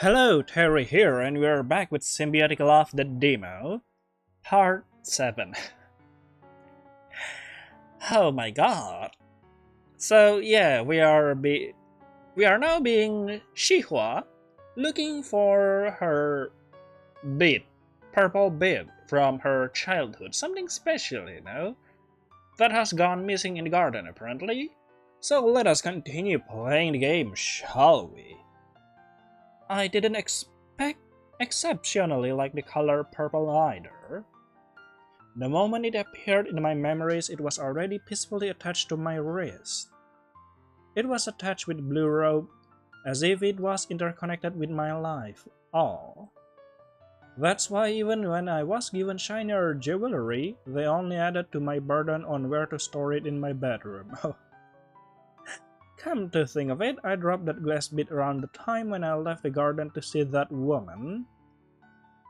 Hello, Terry here, and we're back with Symbiotic Love the Demo, Part 7. Oh my god. So yeah, we are now being Shihua, looking for her bead, purple bead from her childhood, something special, that has gone missing in the garden apparently. So let us continue playing the game, shall we? I didn't expect exceptionally like the color purple either. The moment it appeared in my memories, it was already peacefully attached to my wrist. It was attached with blue rope, as if it was interconnected with my life. Oh. That's why even when I was given shinier jewelry, they only added to my burden on where to store it in my bedroom. Come to think of it, I dropped that glass bead around the time when I left the garden to see that woman.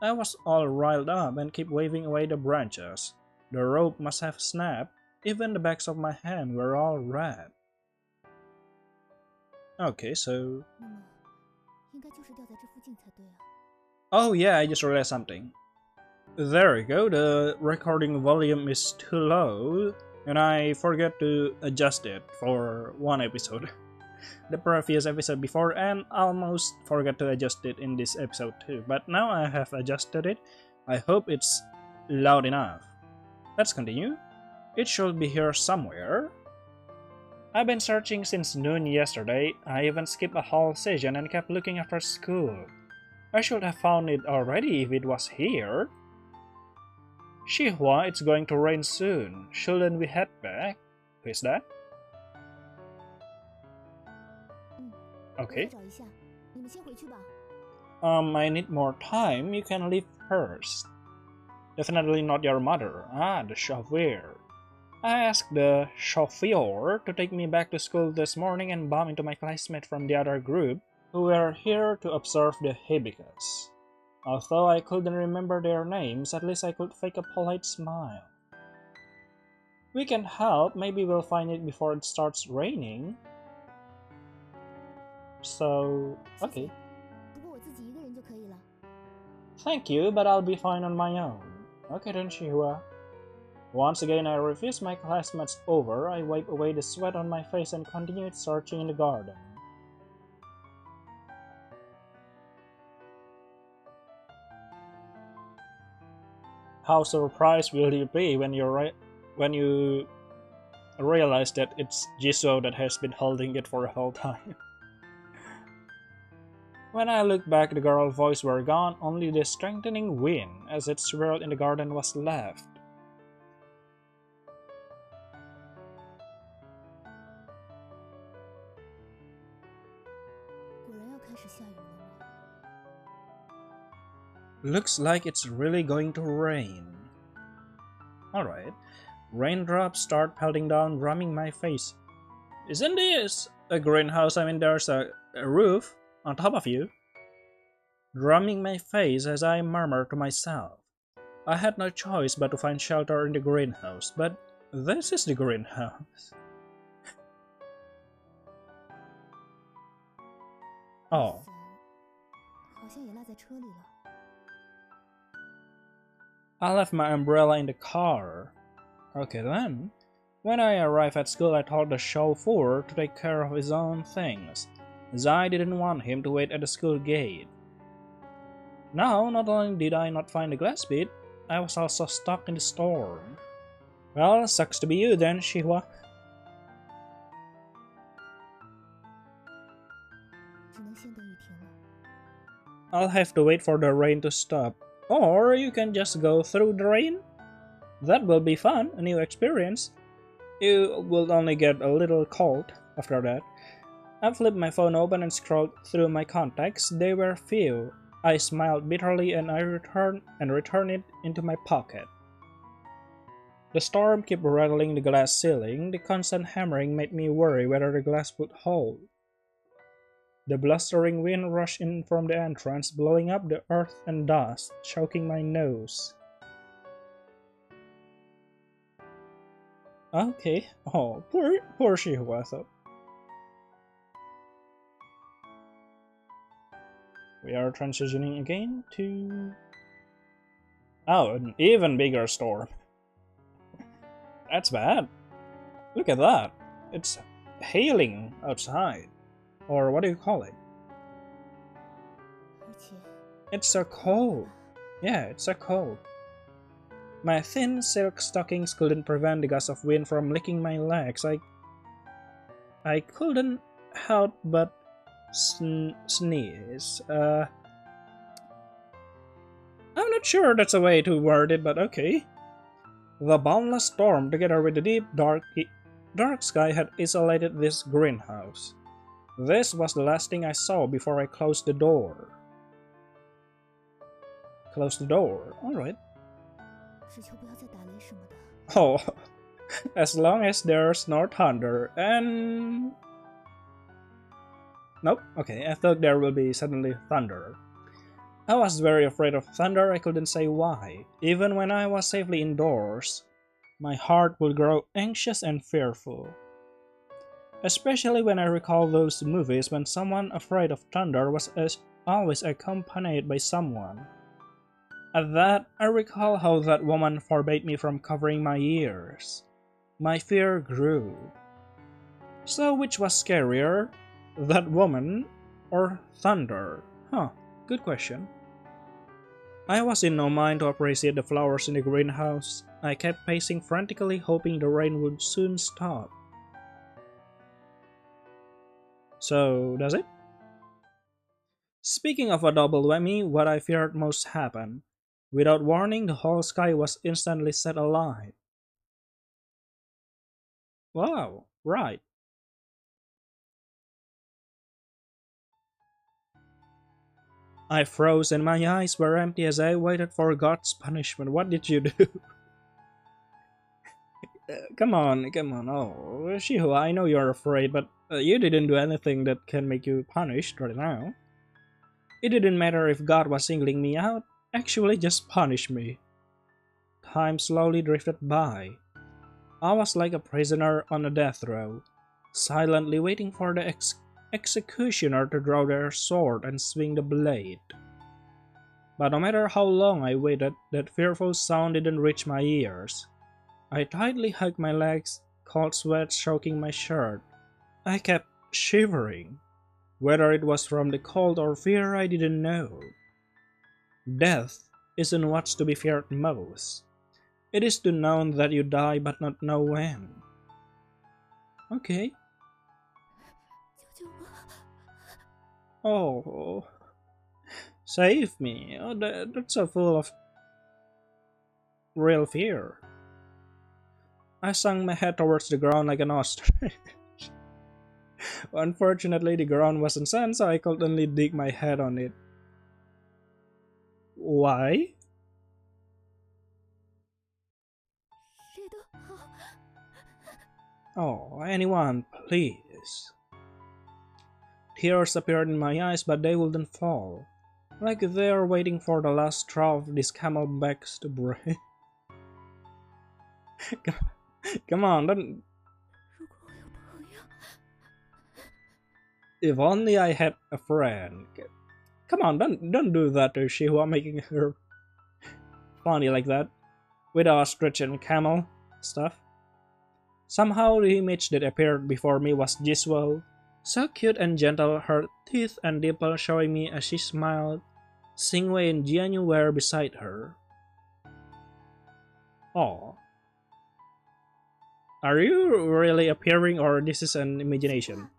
I was all riled up and kept waving away the branches. The rope must have snapped. Even the backs of my hands were all red. Okay, so... Oh yeah, I just realized something. There we go, the recording volume is too low, and I forgot to adjust it for one episode. The previous episode before, and almost forgot to adjust it in this episode too, but now I have adjusted it. I hope it's loud enough. Let's continue. It should be here somewhere. I've been searching since noon yesterday. I even skipped a whole session and kept looking after school. I should have found it already if it was here. Shihua, it's going to rain soon. Shouldn't we head back? Who is that? Okay. I need more time. You can leave first. Definitely not your mother. Ah, the chauffeur. I asked the chauffeur to take me back to school this morning and bump into my classmates from the other group who were here to observe the hibiscus. Although I couldn't remember their names, at least I could fake a polite smile. We can help. Maybe we'll find it before it starts raining. So, okay. Thank you, but I'll be fine on my own. Okay then, Shihua. Once again, I refused my classmates over. I wiped away the sweat on my face and continued searching in the garden. How surprised will you be when you realize that it's Jisoo that has been holding it for the whole time? When I looked back, the girl's voice were gone, only the strengthening wind as it swirled in the garden was left. Looks like it's really going to rain. Alright. Raindrops start pelting down, rubbing my face. Isn't this a greenhouse? I mean, there's a roof on top of you. Drumming my face as I murmur to myself. I had no choice but to find shelter in the greenhouse, but this is the greenhouse. Oh. I left my umbrella in the car. Okay then. When I arrived at school, I told the chauffeur to take care of his own things, as I didn't want him to wait at the school gate. Now, not only did I not find the glass bead, I was also stuck in the storm. Well, sucks to be you then, Shihua. I'll have to wait for the rain to stop. Or you can just go through the rain. That will be fun, a new experience. You will only get a little cold after that. I flipped my phone open and scrolled through my contacts. They were few. I smiled bitterly and I returned it into my pocket. The storm kept rattling the glass ceiling. The constant hammering made me worry whether the glass would hold. The blustering wind rushed in from the entrance, blowing up the earth and dust, choking my nose. Okay. Oh, poor Shihua though. We are transitioning again to... Oh, an even bigger storm. That's bad. Look at that. It's hailing outside. Or what do you call it? It's so cold. Yeah, it's so cold. My thin silk stockings couldn't prevent the gust of wind from licking my legs. I couldn't help but sneeze. I'm not sure that's a way to word it, but okay. The boundless storm, together with the deep, dark sky, had isolated this greenhouse. This was the last thing I saw before I closed the door. Close the door, alright. Oh, as long as there's no thunder and... Nope, okay, I thought there will be suddenly thunder. I was very afraid of thunder, I couldn't say why. Even when I was safely indoors, my heart would grow anxious and fearful. Especially when I recall those movies when someone afraid of thunder was always accompanied by someone. At that, I recall how that woman forbade me from covering my ears. My fear grew. So which was scarier? That woman or thunder? Huh, good question. I was in no mind to appreciate the flowers in the greenhouse. I kept pacing frantically, hoping the rain would soon stop. So, does it? Speaking of a double whammy, what I feared most happened. Without warning, the whole sky was instantly set alight. Wow, right. I froze and my eyes were empty as I waited for God's punishment. What did you do? Come on. Oh, Shiho, I know you're afraid, but you didn't do anything that can make you punished right now. It didn't matter if God was singling me out. Actually, just punish me. Time slowly drifted by. I was like a prisoner on a death row, silently waiting for the executioner to draw their sword and swing the blade. But no matter how long I waited, that fearful sound didn't reach my ears. I tightly hugged my legs, cold sweat choking my shirt. I kept shivering. Whether it was from the cold or fear, I didn't know. Death isn't what's to be feared most. It is to know that you die but not know when. Okay. Oh, save me. Oh, that's so full of real fear. I sunk my head towards the ground like an ostrich. Unfortunately, the ground wasn't sand, so I could only dig my head on it. Why? Oh, anyone, please. Tears appeared in my eyes, but they wouldn't fall. Like they're waiting for the last straw of this camelback's to break. Come on, don't... If only I had a friend. Come on, don't do that to Shihua, making her funny like that. With ostrich and camel stuff. Somehow the image that appeared before me was Jiswo. So cute and gentle, her teeth and dimple showing me as she smiled. Singwei and Jianyu were beside her. Oh. Are you really appearing or this is an imagination?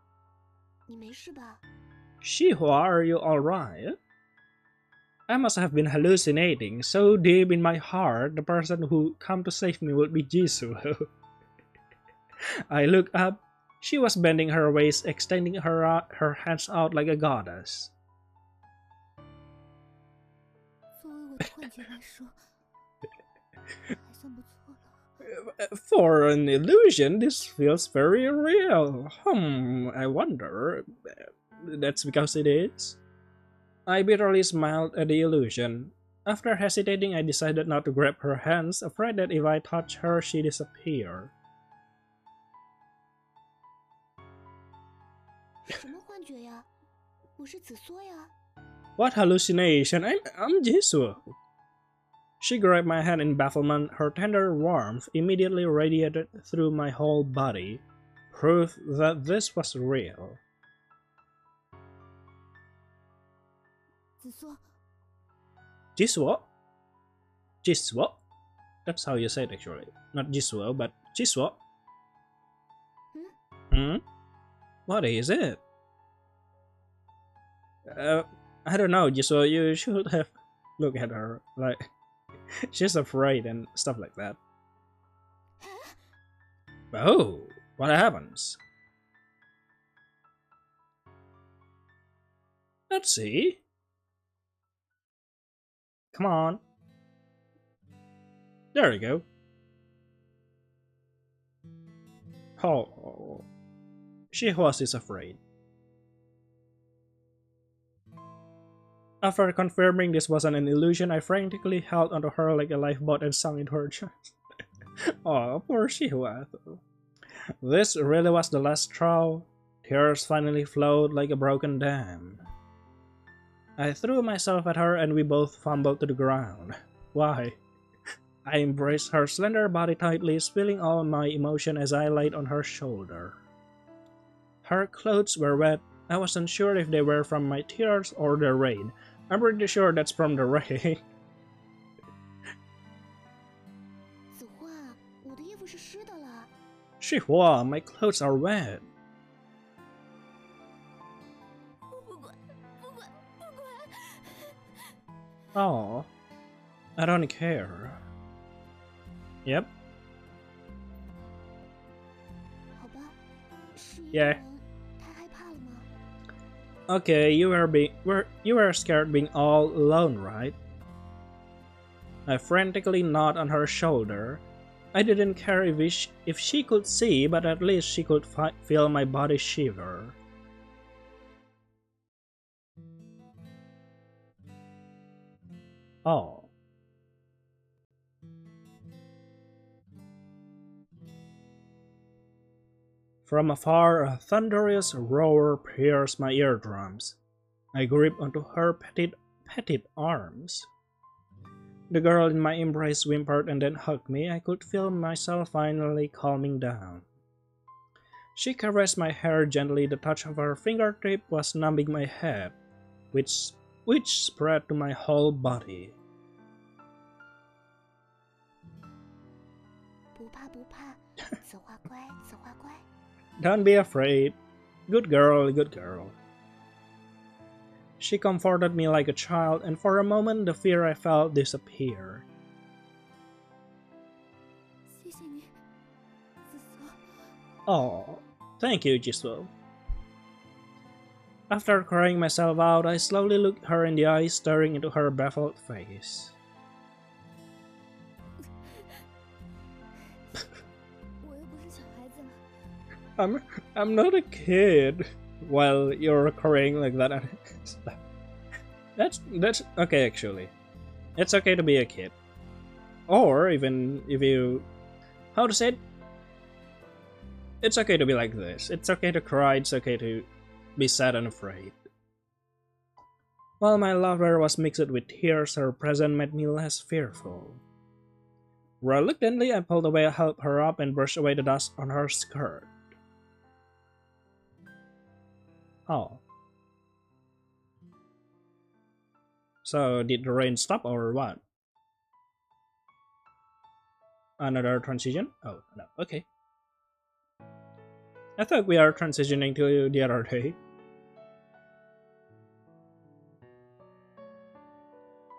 Shihua, are you alright? I must have been hallucinating. So deep in my heart, the person who come to save me would be Jisoo. I looked up. She was bending her waist, extending her hands out like a goddess. For an illusion, this feels very real. I wonder. That's because it is? I bitterly smiled at the illusion. After hesitating, I decided not to grab her hands, afraid that if I touched her, she'd disappear. What hallucination? I'm Jisoo. She grabbed my hand in bafflement. Her tender warmth immediately radiated through my whole body, proof that this was real. Jisoo? Jisoo? That's how you say it actually. Not Jisoo, but Jisoo. Hmm? What is it? I don't know, Jisoo. You should have looked at her. Like, she's afraid and stuff like that. Oh, what happens? Let's see. Come on. There you go. Oh, she was afraid. After confirming this wasn't an illusion, I frantically held onto her like a lifeboat and sunk into her chest. Oh, poor Shihua. This really was the last straw. Tears finally flowed like a broken dam. I threw myself at her and we both fumbled to the ground. Why? I embraced her slender body tightly, spilling all my emotion as I laid on her shoulder. Her clothes were wet. I wasn't sure if they were from my tears or the rain. I'm pretty sure that's from the rain. Shihua, my clothes are wet. Oh, I don't care. Yep. Yeah. Okay, you were scared being all alone, right? I frantically gnawed on her shoulder. I didn't care if she could see, but at least she could feel my body shiver. Oh. From afar, a thunderous roar pierced my eardrums. I gripped onto her petite arms. The girl in my embrace whimpered and then hugged me. I could feel myself finally calming down. She caressed my hair gently. The touch of her fingertip was numbing my head, which spread to my whole body. Don't be afraid. Good girl, good girl. She comforted me like a child, and for a moment the fear I felt disappeared. Oh, thank you, Jisoo. After crying myself out, I slowly looked her in the eyes, staring into her baffled face. I'm not a kid. While you're crying like that, that's okay actually. It's okay to be a kid, or even if you, how to say it? It's okay to be like this. It's okay to cry. It's okay to be sad and afraid. While my laughter was mixed with tears, her presence made me less fearful. Reluctantly, I pulled away, helped her up, and brushed away the dust on her skirt. Oh. So, did the rain stop or what? Another transition? Oh, no, okay. I thought we are transitioning to the other day.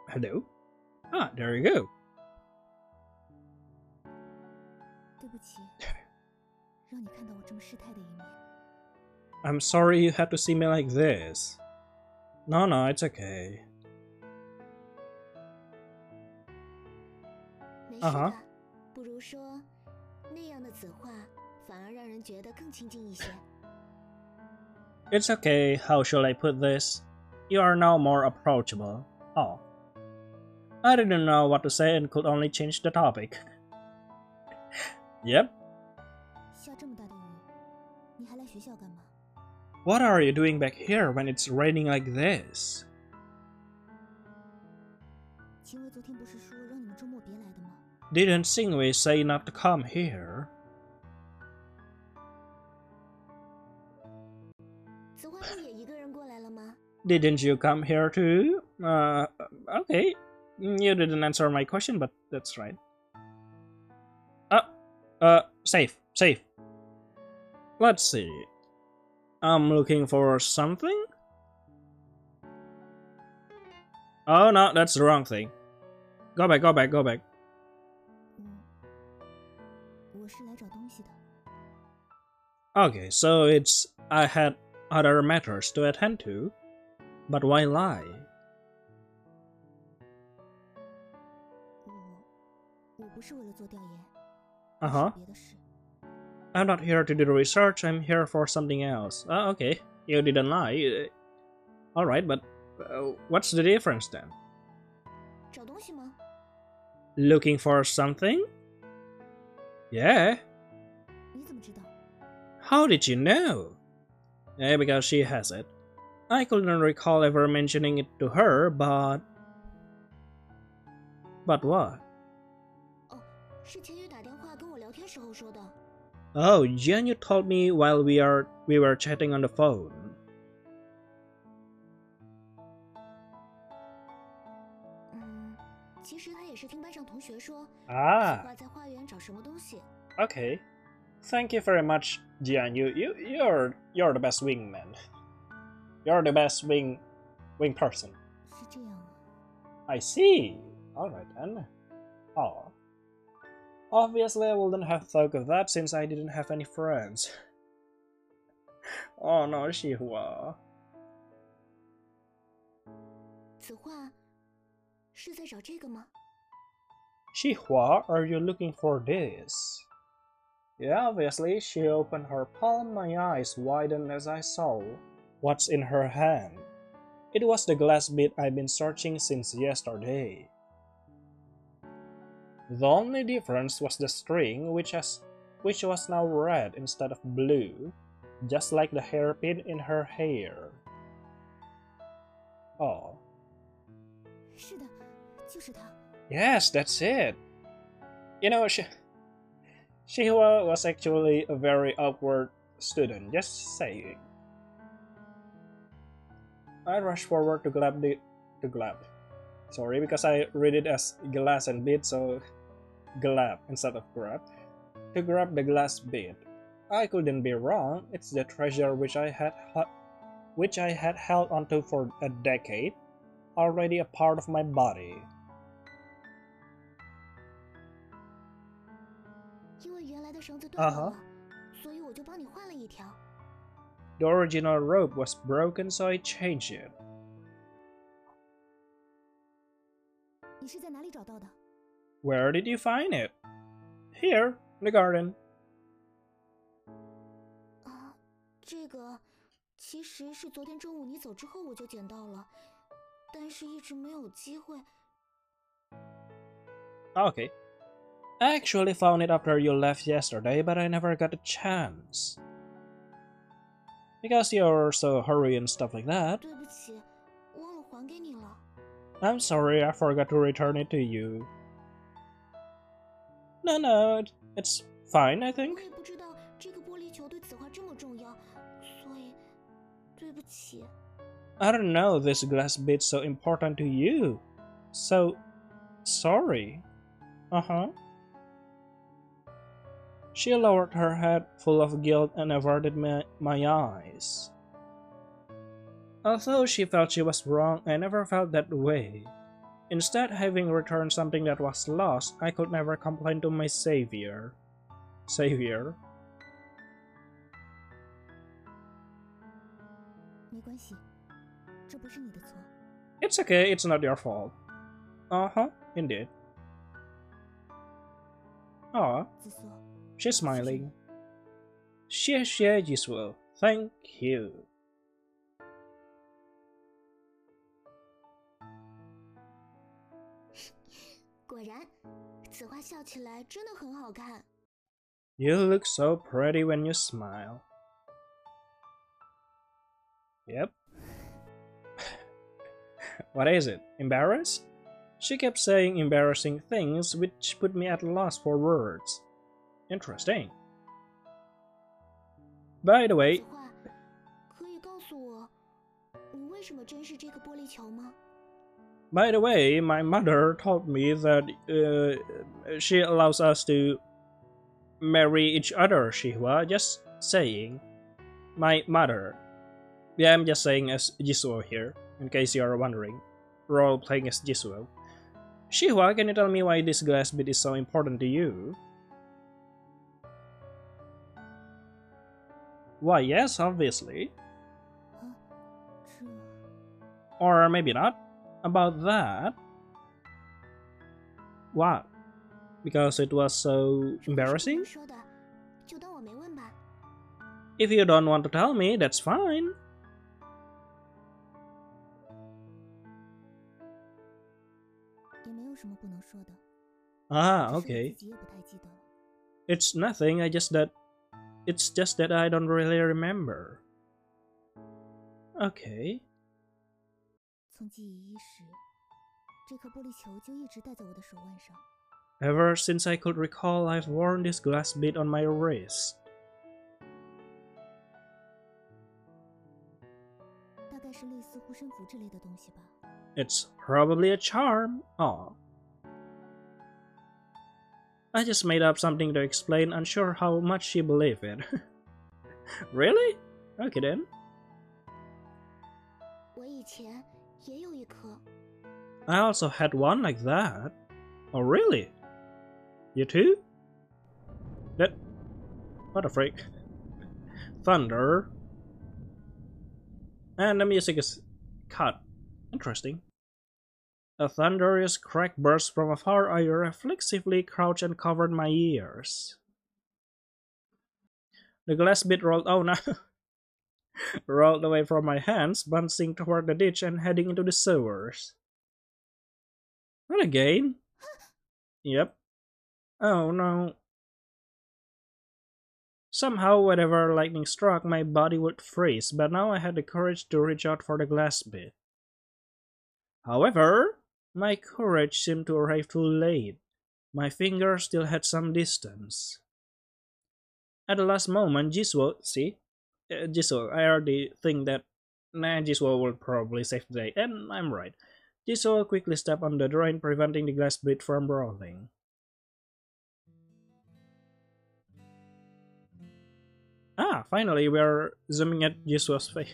Hello? Ah, there you go. I'm sorry you had to see me like this. No, it's okay. Uh-huh. It's okay, how shall I put this? You are now more approachable. Oh. I didn't know what to say and could only change the topic. Yep. What are you doing back here when it's raining like this? Didn't Singwei say not to come here? Didn't you come here too? Okay. You didn't answer my question, but that's right. Safe. Let's see. I'm looking for something? Oh no, that's the wrong thing. Go back. Okay, so it's I had other matters to attend to, but why lie? I'm not here to do the research, I'm here for something else. Okay, you didn't lie. Alright, but what's the difference then? Looking for something? Yeah. How did you know? Yeah, because she has it. I couldn't recall ever mentioning it to her, but... But what? Oh, Jianyu told me while we were chatting on the phone. Ah. Okay. Thank you very much, Jianyu. You're the best wingman. You're the best wing person. I see. Alright then. Oh. Obviously I wouldn't have thought of that since I didn't have any friends. Oh no, Xihua. Xihua, are you looking for this? Yeah, obviously, she opened her palm, my eyes widened as I saw what's in her hand. It was the glass bead I've been searching since yesterday. The only difference was the string, which was now red instead of blue, just like the hairpin in her hair. Oh. Yes, that's it. You know, Shihua was actually a very awkward student, just saying. I rushed forward to grab Sorry, because I read it as glass and bead, so glab instead of grab. To grab the glass bead. I couldn't be wrong. It's the treasure which I had held onto for a decade, already a part of my body. The original rope was broken, so I changed it. Where did you find it? Here, in the garden. Okay. I actually found it after you left yesterday, but I never got a chance. Because you're so hurry and stuff like that. I'm sorry, I forgot to return it to you. No, it's fine, I think. I don't know this glass bead's so important to you. So, sorry. She lowered her head, full of guilt, and averted my eyes. Although she felt she was wrong, I never felt that way. Instead, having returned something that was lost, I could never complain to my savior. It's okay, it's not your fault. Indeed. Aw, she's smiling. 谢谢 Jisoo, thank you. You look so pretty when you smile. Yep. What is it? Embarrassed? She kept saying embarrassing things, which put me at a loss for words. Interesting. By the way, my mother told me that she allows us to marry each other, Shihwa. Just saying. My mother. Yeah, I'm just saying as Jisuo here, in case you are wondering. Role playing as Jisuo. Shihwa, can you tell me why this glass bead is so important to you? Why, yes, obviously. Or maybe not. About that? What? Because it was so embarrassing? If you don't want to tell me, that's fine. Ah, okay. It's nothing, it's just that I don't really remember. Okay. Ever since I could recall, I've worn this glass bead on my wrist. It's probably a charm. Aw. I just made up something to explain, unsure how much she believed it. Really? Okay then. I also had one like that. Oh really? You too? That... What the freak? Thunder. And the music is cut. Interesting. A thunderous crack burst from afar. I reflexively crouched and covered my ears. The glass bead rolled out now. Rolled away from my hands, bouncing toward the ditch and heading into the sewers. Not again. Yep. Oh no. Somehow, whenever lightning struck, my body would freeze, but now I had the courage to reach out for the glass bead. However, my courage seemed to arrive too late. My fingers still had some distance. At the last moment, Jisuo, see? Jisuo, I already think that Jisuo will probably save the day, and I'm right. Jisuo quickly stepped on the drain, preventing the glass bead from rolling. Ah, finally, we're zooming at Jisuo's face.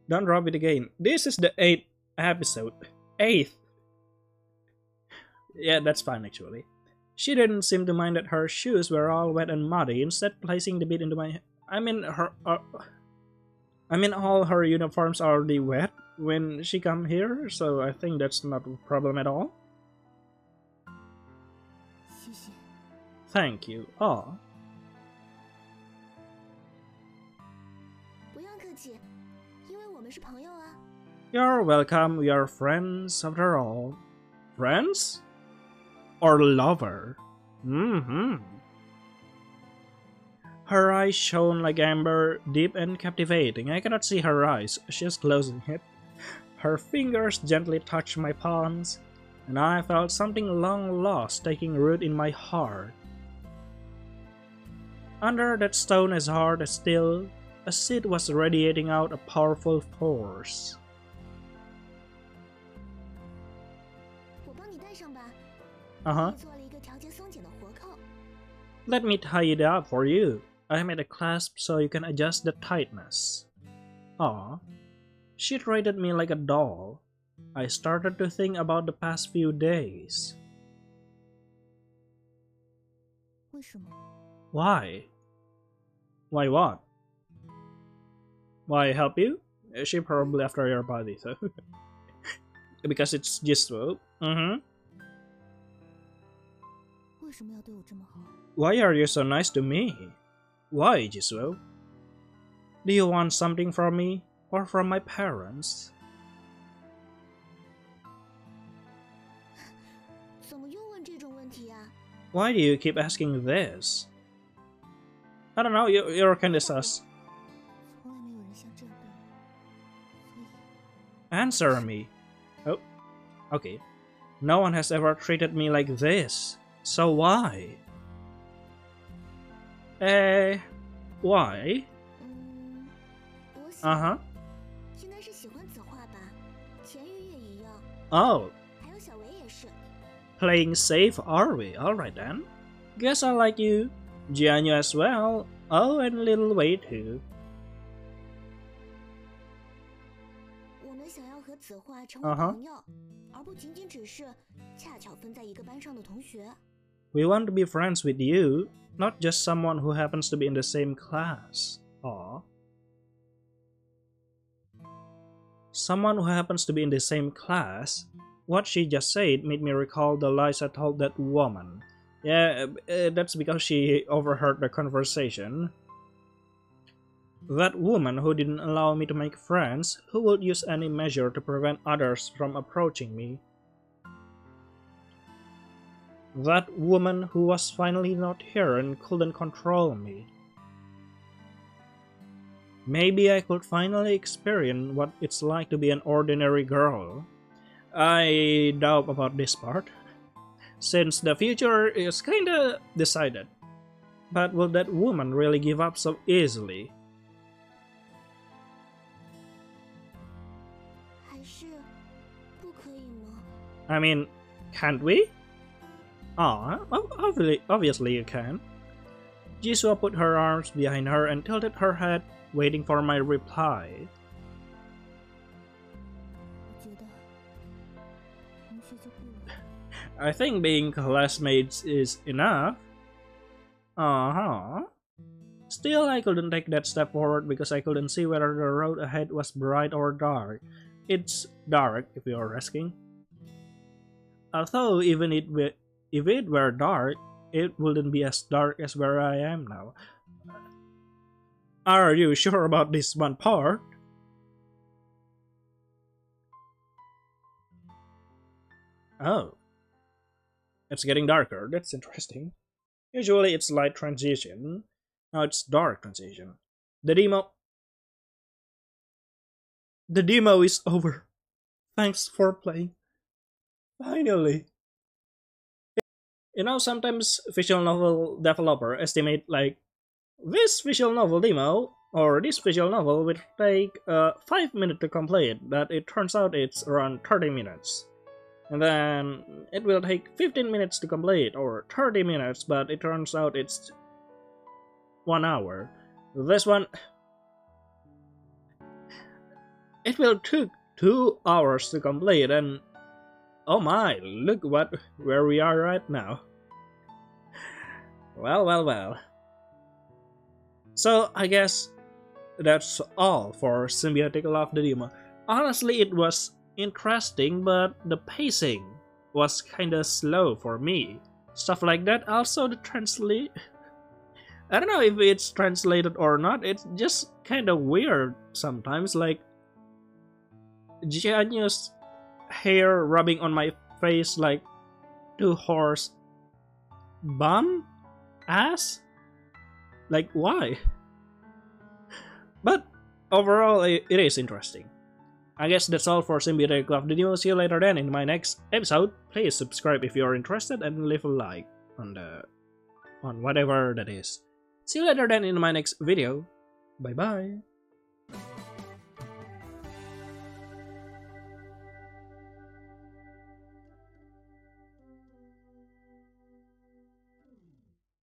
Don't drop it again. This is the 8th episode. 8th! Yeah, that's fine actually. She didn't seem to mind that her shoes were all wet and muddy, instead placing the bead into my... I mean, all her uniforms are already wet when she come here, so I think that's not a problem at all. Thank you. Oh. You're welcome, we are friends after all. Friends? Or lover? Her eyes shone like amber, deep and captivating. I cannot see her eyes, she's closing it. Her fingers gently touched my palms, and I felt something long lost taking root in my heart. Under that stone as hard as steel, a seed was radiating out a powerful force. Let me tie it up for you. I made a clasp so you can adjust the tightness. Aw. She treated me like a doll. I started to think about the past few days. Why? Why what? Why help you? She probably after your body, so... Because it's Jisuo. Why are you so nice to me? Why, Jisuo? Do you want something from me? Or from my parents? Why do you keep asking this? I don't know, you're kinda sus. Answer me. Oh, okay. No one has ever treated me like this. So why? Why? 我想 Uh-huh. 应该是喜欢子画吧，田玉也一样， Oh, 还有小维也是。 playing safe are we? Alright then. Guess I like you. Jianyu as well. Oh, and little Wei too. 我们想要和子画成为朋友，而不仅仅只是恰巧分在一个班上的同学。 We want to be friends with you, not just someone who happens to be in the same class. Aw. Someone who happens to be in the same class? What she just said made me recall the lies I told that woman. Yeah, that's because she overheard the conversation. That woman who didn't allow me to make friends, who would use any measure to prevent others from approaching me. That woman who was finally not here and couldn't control me. Maybe I could finally experience what it's like to be an ordinary girl. I doubt about this part, since the future is kinda decided. But will that woman really give up so easily? 还是不可以吗？ I mean, can't we? Obviously you can. Jisoo put her arms behind her and tilted her head, waiting for my reply. 我觉得同学就够了。 I think being classmates is enough. Still, I couldn't take that step forward because I couldn't see whether the road ahead was bright or dark. It's dark, if you're asking. Although, even if it were dark, it wouldn't be as dark as where I am now. Are you sure about this one part? Oh. It's getting darker, that's interesting. Usually it's light transition, now it's dark transition. The demo is over. Thanks for playing. Finally. You know, sometimes visual novel developer estimate like this visual novel demo or this visual novel will take 5 minutes to complete, but it turns out it's around 30 minutes. And then it will take 15 minutes to complete or 30 minutes, but it turns out it's 1 hour. This one, it will take 2 hours to complete, and oh my, look where we are right now. Well. So I guess that's all for Symbiotic Love the Demo. Honestly, it was interesting, but the pacing was kinda slow for me. Stuff like that. Also, the translate. I don't know if it's translated or not. It's just kinda weird sometimes. Like Jianyu's hair rubbing on my face like 2 horse bum ass. Like why? But overall, it is interesting. I guess that's all for Symbiotic Love the Demo. See you later then in my next episode. Please subscribe if you're interested and leave a like on whatever that is. See you later then in my next video. Bye bye.